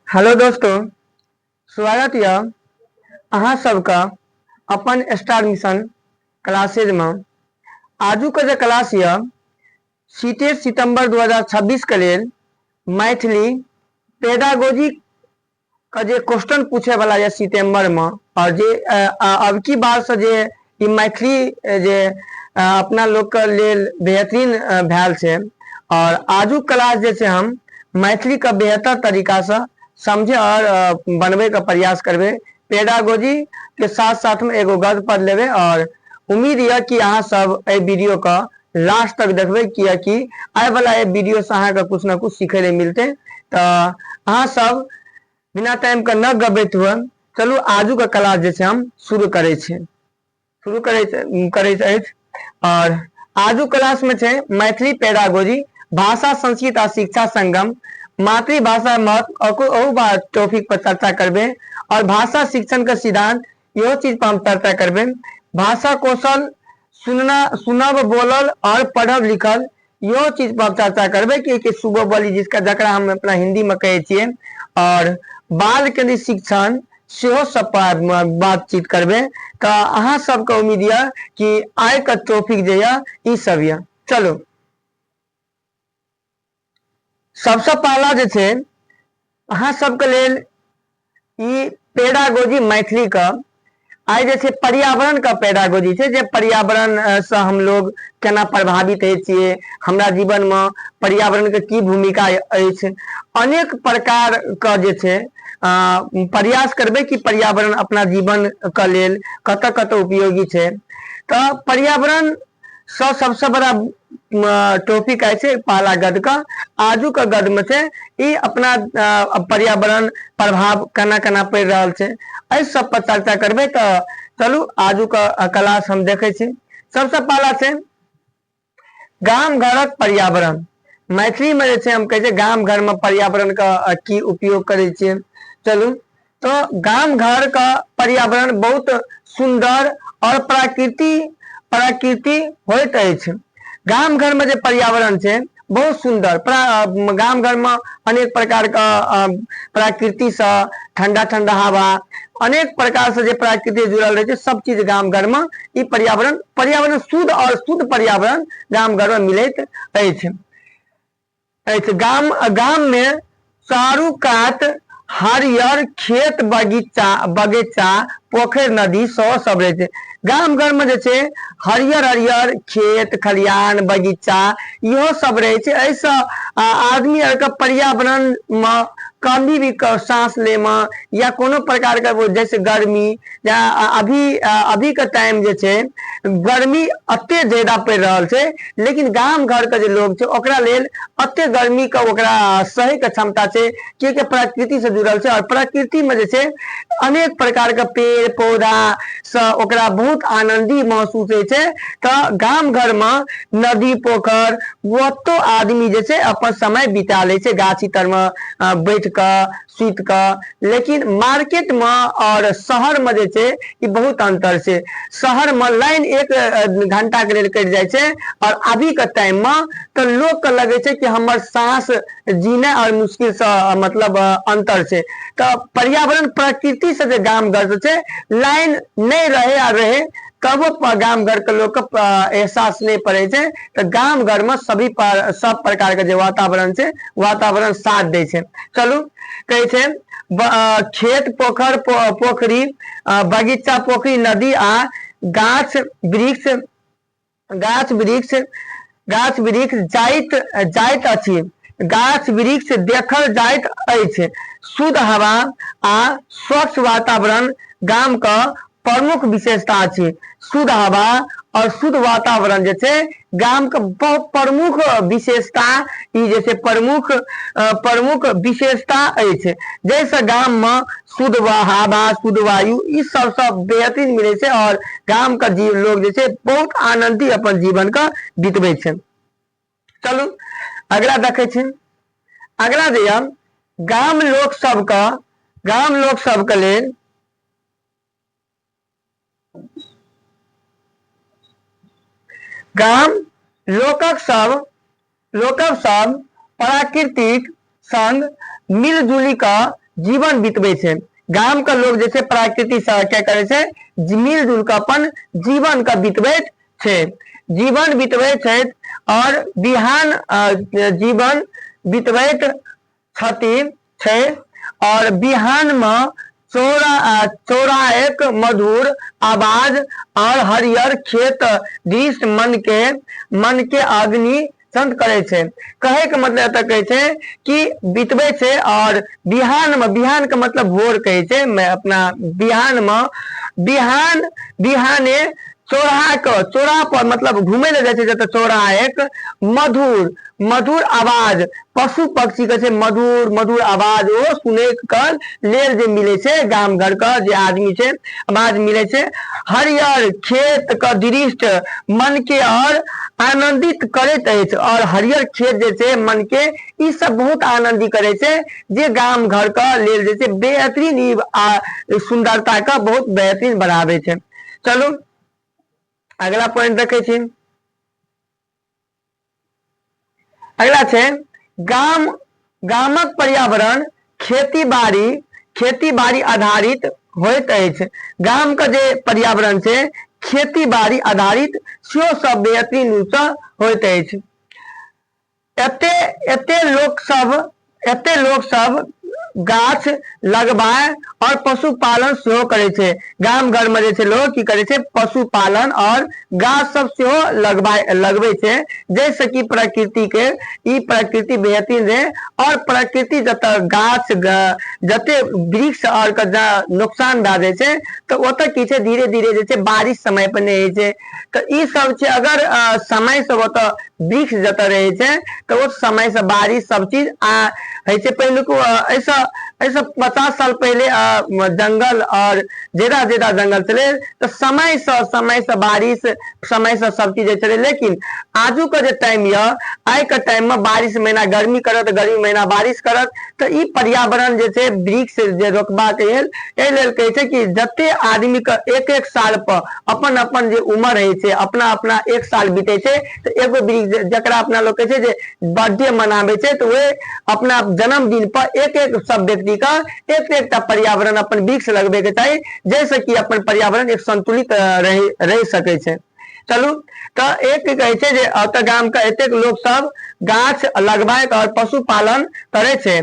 Hello दोस्तों, स्वागत यऽ अहाँ सबका अपन स्टार मिशन क्लासेज में। आजुक जे क्लास यऽ सीटेट सितंबर 2026 के लेल मैथिली पेडागोजी का जे क्वेश्चन पूछे वाला यऽ सितंबर में, और जे अब की बार से जे ई मैथिली जे अपना लोग के लेल बेहतरीन भैल छै। और आजुक क्लास जे छै हम मैथिली का बेहतर तरीका से समझे और बनबे का प्रयास करबे। पेडागोजी के साथ साथ में एगो गद्य पढ़ लेबे और उम्मीद यह कि अहाँ सब ए वीडियो का लास्ट तक देखबे, कियाकि आए वाला ए वीडियो से अहाँ के कुछ ना कुछ सीखे ले मिलते। तो अहाँ सब बिना टाइम के न गबैत हुए चलू आजू का क्लास जे हम शुरू करे और आजू क्लास में छे मैथिली पेडागोजी, भाषा संस्कृत और शिक्षा संगम, मातृभाषा महत्व टॉपिक पर चर्चा करबे और भाषा शिक्षण का सिद्धांत यो चीज पर हम चर्चा करबे। भाषा कौशल सुनब बोलल और पढ़ब लिखल यो चीज पर चर्चा करबे कि सुबह बोली जिसका जकरा हम अपना हिंदी में कहे छिए। और बाल केंद्रित शिक्षण सेहो सब पर बातचीत करबे। तो अहाँ सबके उम्मीद यऽ कि आय का टॉपिक जे यऽ ई सब यऽ। चलो सबसे पहला जे छे अहाँ सबके लेल ई पेडागोजी मैथिली का आइ जे छे पर्यावरण का पेडागोजी छे, जे पर्यावरण से हम लोग केना प्रभावित है छिए, हमरा जीवन में पर्यावरण के की भूमिका अछि। अनेक प्रकार का जे छे प्रयास करबे कि पर्यावरण अपना जीवन के लेल कत कत उपयोगी छे। तो पर्यावरण सबसे बड़ा टॉपिक है छे पहला गद का। आजू का गद में छे ई अपना पर्यावरण प्रभाव केना केना पड़ रहा छे, ऐ सब पर चर्चा करबे। तो चलू आजू का क्लास हम देखे छी। सबसे पहला छे गाम घरक पर्यावरण। मैथिली में जे छे हम कहे गाम घर में पर्यावरण का की उपयोग करे छे। चलू तो गाम घर का पर्यावरण बहुत सुंदर और प्राकृति होइत अछि। गाम घर में जो पर्यावरण छे बहुत सुंदर, गाम घर में अनेक प्रकार का प्रकृति से ठंडा ठंडा हवा, अनेक प्रकार से जो प्रकृति जुड़ल रहे, सब चीज गाम घर में ई पर्यावरण शुद्ध और शुद्ध पर्यावरण गाम घर में मिलत अछि। गाम में चारू कात हरियर खेत बगीचा पोखर नदी सब रहे छे। गाम घर में जे छे हरियर हरियर खेत खलियान बगीचा इहो सब रहे छे। ऐसा आदमी का पर्यावरण में कभी भी सांस ले में या कोनो प्रकार का जैसे गर्मी या अभी का टाइम जे छे गर्मी अत्ते ज्यादा पड़ रहा छे, लेकिन गाम घर के जे लोग छे ओकरा लेल अत्ते गर्मी का ओकरा सहे के क्षमता छे, क्योंकि प्रकृति से जुड़ल छे। और प्रकृति में जे छे अनेक प्रकार के पेड़ पौधा से ओकरा बहुत आनंदी महसूस होय छे। तो गाम घर में नदी पोखर ओतो आदमी जे छे अपन समय बिता ले छे गाछी तर में बैठ के सुत के। लेकिन मार्केट में और शहर में जे छे ई बहुत अंतर छे। शहर में लाइन 1 घंटा के लिए कट जाए छे और अभी के टाइम में तो लोग के लगे छे कि हमर सांस जीने और मुश्किल से मतलब अंतर छे। तो पर्यावरण प्रकृति से जो गाम घर से छे लाइन नहीं रहे और रहे तब गाम घर के लोग के एहसास नहीं पड़े छे। तो गाम घर में सब प्रकार के जो वातावरण छे वातावरण साथ दे छे। चलू कहे छे खेत पोखरी बगीचा पोखरी नदी आ गाछ वृक्ष जाइत अछि। गाछ वृक्ष देखल जाइत अछि। शुद्ध हवा आ स्वच्छ वातावरण गाम का प्रमुख विशेषता अछि। शुद्ध हवा और शुद्ध वातावरण जे छे गाम के बहुत प्रमुख विशेषता ई जैसे प्रमुख विशेषता अछि। जैसे गाम में शुद्ध हवा शुद्ध वायु ई सब बेहतरीन मिले छे और गाम का लोग जे छे बहुत आनंदी अपन जीवन का बितबे छे। चलू अगला देखे छे। अगला जे गाम लोग सबके लेल गाम लोकक सब प्राकृतिक संग मिलजुली का जीवन बितबै छै। गाम का लोग जैसे प्रकृति से क्या करे छै, मिलजुल के अपन जीवन का बितबैत छै, जीवन बितबै छै और बिहान जीवन बितबैत छथिन छै और बिहान में चौराएक मधुर आवाज और हरियर खेत दृश्य मन के अग्नि संत करे छे। कहे के मतलब एतऽ कहै छै कि बितबै छै और बिहान में, बिहान का मतलब भोर कहै छै, मैं अपना बिहान में बिहाने चौराहा पर मतलब घूमे ले जाए जत चौराहा एक मधुर मधुर आवाज पशु पक्षी के मधुर मधुर आवाज ओ सुने कर लेल जे मिले छै, गाम घर का जे आदमी छै आवाज मिले छै। हरियर खेत का दृश्य मन के और आनंदित करैत अछि और हरियर खेत जे छै मन के ई सब बहुत आनंदित करे छै, जे गाम घर का लेल जे छै बेहतरीन सुंदरता का बहुत बेहतरीन बढ़ावे छै। चलो अगला पॉइंट देखे छी। अगला छै गामक पर्यावरण खेती बाड़ी आधारित होइत अछि। गाम का जे पर्यावरण छै खेती बाड़ी आधारित सेहो सब बेहतरीन रूप से होइत अछि। एते लोक सब गाछ लगबाय और पशुपालन सेहो करे छे। गाम घर में जे लोग की करे छे पशुपालन और गाछ सब सेहो लगबे छे, जैसे कि प्रकृति के ई प्रकृति बेहतरीन रहे और प्रकृति जत गाछ जते वृक्ष और नुकसान भए जाए छे तो ओत की छे धीरे धीरे जे छे बारिश समय पर नहीं होय छे। तो ई सब छे अगर समय से ओत वृक्ष जत रहे छे तो उस समय से बारिश सब चीज है छे। पहले को ऐसा 50 साल पहले जंगल और ज्यादा जंगल चले तो समय से बारिश समय से सब चीज चले। लेकिन आजू का जो टाइम आई का टाइम में बारिश महीना गर्मी करत, गर्मी महीना बारिश करत, तो ई पर्यावरण जे छे वृक्ष जे रोकबा के लेल कहे छे कि जते आदमी का एक साल पर अपन अपन जे उम्र है छे अपना अपना एक साल बीते छे तो एगो वृक्ष जकरा अपना लोग कहे छे जे बर्थडे मनावे छे तो वे अपना जन्मदिन पर एक सब व्यक्ति का एक पर्यावरण अपन वृक्ष लगबे के चाहिए, जैसे कि अपन पर्यावरण एक संतुलित रह सके छे। चलू तो एक कहे छे जे अत गाम का एतेक लोग सब गाछ लगबाए और पशुपालन करे छे।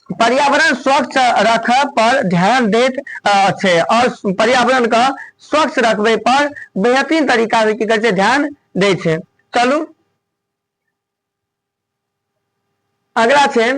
पर्यावरण स्वच्छ रखे पर ध्यान देत छे और पर्यावरण का स्वच्छ रखबे पर बेहतरीन तरीका से की करे छे ध्यान दे छे। चलू अगला छे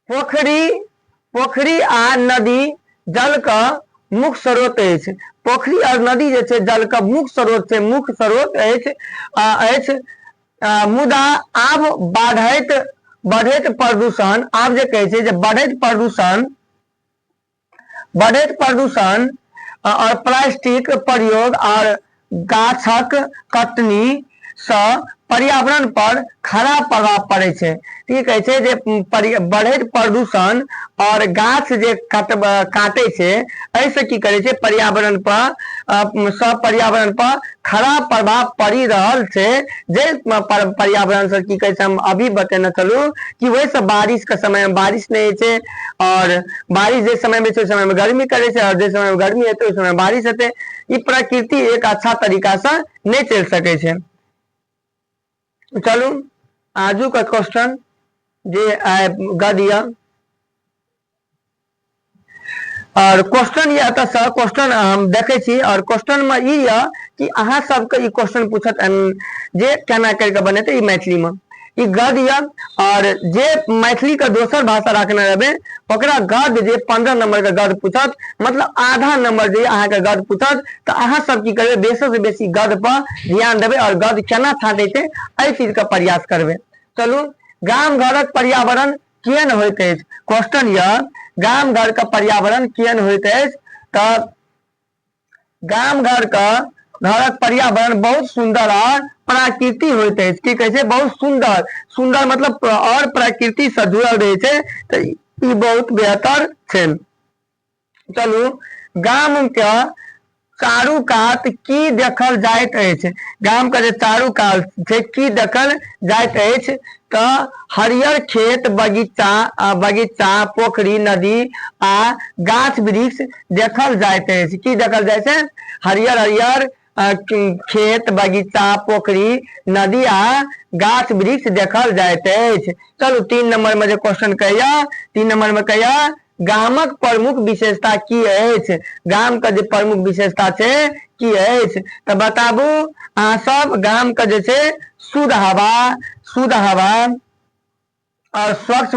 पोखरी आ नदी जल का मुख्य स्रोत अछि। पोखरी और नदी जे छे जल का मुख्य स्रोत छे, मुख्य स्रोत अछि। मुदा आब बढ़ैत प्रदूषण आब जे कहे छे जे बढ़ैत प्रदूषण और प्लास्टिक प्रयोग और गाछक कटनी से पर्यावरण पर खराब प्रभाव पड़े छे। ठीक है छे जे बढ़ैत प्रदूषण और गाछ जे काटे छे ऐसे की करे छे पर्यावरण पर खराब प्रभाव पड़ी रहल छे। जे पर्यावरण से की कहे छे हम अभी बतेना चलू कि वैसे बारिश के समय में बारिश नहीं छे और बारिश जे समय में छे उस समय में गर्मी करे छे और जे समय में गर्मी हेते उस समय में बारिश हेते। ई प्रकृति एक अच्छा तरीका से नहीं चल सके छे। चलू आजू का क्वेश्चन जे गदिया और क्वेश्चन ये क्वेश्चन हम देखे छी और क्वेश्चन में ई कि अहाँ सबके ई क्वेश्चन पूछत जे केना करके बनेते ई मैथिली में ई गद्य और जे मैथिली का दोसर भाषा रखने रहबे ओकरा गद्य जे 15 नंबर का गद्य पूछत मतलब आधा नंबर जे अहाँ के गद्य पूछत तो अहाँ सब की करबे बेसी से बेसी गद्य पर ध्यान देबे और गद्य केना छाटे छे एहि चीज का प्रयास करबे। चलू गाम घरक पर्यावरण केहन होइत अछि। क्वेश्चन गाम घर का पर्यावरण केहन होइत अछि तो गाम घरक पर्यावरण बहुत सुंदर और प्राकृतिक होइत अछि। की कहे छे बहुत सुंदर मतलब और प्रकृति से जुड़ल रहे छे तो ई बहुत बेहतर छे। चलू गाम के चारू कात की देखल जाइत अछि। गाम के जे चारू कात छै की देखल जाइत अछि तऽ हरियर खेत बगीचा पोखरी नदी आ गाछ वृक्ष देखल जाइत अछि। की देखल जाइत छै? हरियर हरियर खेत बगीचा पोखरी नदी आ गाछ वृक्ष देखल जाइत अछि। चलू 3 नंबर में जो क्वेश्चन कहैया 3 नंबर में कहैया गामक प्रमुख विशेषता की अछि? गाम के जे प्रमुख विशेषता छै की अछि तऽ बताबू अहाँ सब। गाम के जे छै शुद्ध हवा और स्वच्छ